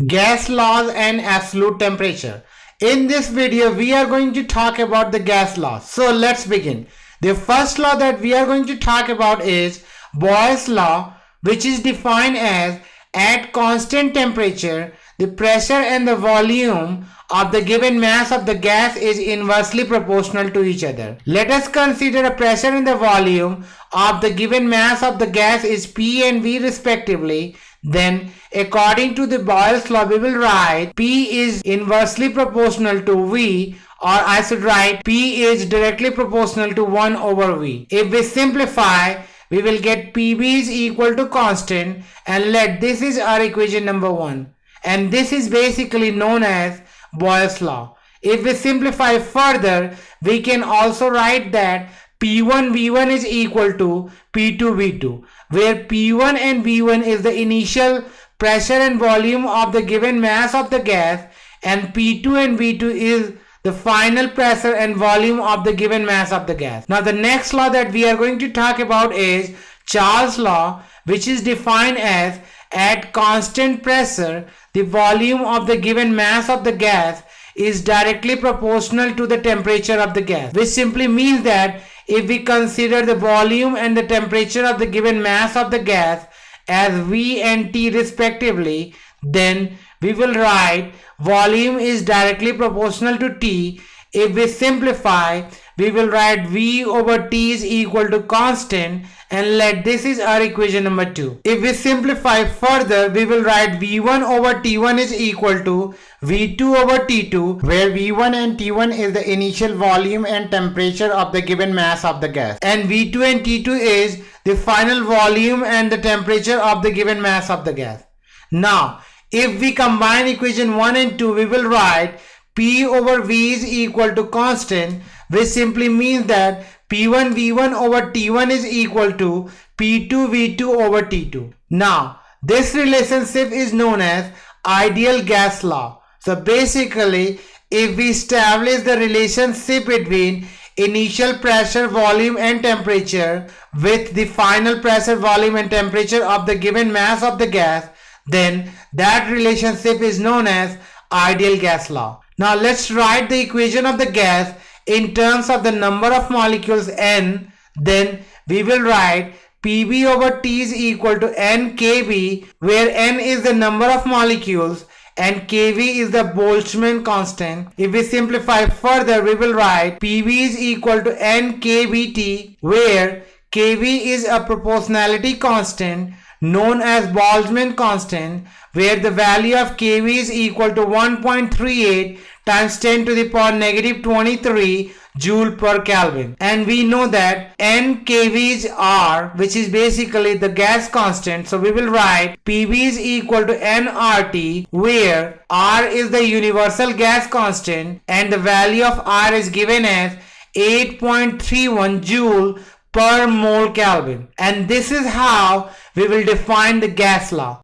Gas laws and absolute temperature. In this video, we are going to talk about the gas laws. So let's begin. The first law that we are going to talk about is Boyle's law, which is defined as at constant temperature, the pressure and the volume of the given mass of the gas is inversely proportional to each other. Let us consider a pressure and the volume of the given mass of the gas is P and V respectively. Then according to the Boyle's law, we will write P is inversely proportional to V, or I should write P is directly proportional to 1 over V. If we simplify, we will get PV is equal to constant, and let this is our equation number 1. And this is basically known as Boyle's law. If we simplify further, we can also write that P1 V1 is equal to P2 V2, where P1 and V1 is the initial pressure and volume of the given mass of the gas, and P2 and V2 is the final pressure and volume of the given mass of the gas. Now the next law that we are going to talk about is Charles' law, which is defined as at constant pressure, the volume of the given mass of the gas is directly proportional to the temperature of the gas, which simply means that if we consider the volume and the temperature of the given mass of the gas as V and T respectively, then we will write volume is directly proportional to T. If we simplify, we will write V over T is equal to constant, and let this is our equation number 2. If we simplify further, we will write V1 over T1 is equal to V2 over T2, where V1 and T1 is the initial volume and temperature of the given mass of the gas, and V2 and T2 is the final volume and the temperature of the given mass of the gas. Now, if we combine equation 1 and 2, we will write P over V is equal to constant, which simply means that P1 V1 over T1 is equal to P2 V2 over T2. Now, this relationship is known as ideal gas law. So basically, if we establish the relationship between initial pressure, volume and temperature with the final pressure, volume and temperature of the given mass of the gas, then that relationship is known as ideal gas law. Now let's write the equation of the gas in terms of the number of molecules N. Then we will write PV over T is equal to N kV, where N is the number of molecules and kV is the Boltzmann constant. If we simplify further, we will write PV is equal to N kVT, where kV is a proportionality constant known as Boltzmann constant, where the value of kV is equal to 1.38 times 10 to the power negative 23 joule per Kelvin. And we know that N kV is R, which is basically the gas constant. So we will write PV is equal to nRT, where R is the universal gas constant and the value of R is given as 8.31 joule per mole Kelvin. And this is how we will define the gas law.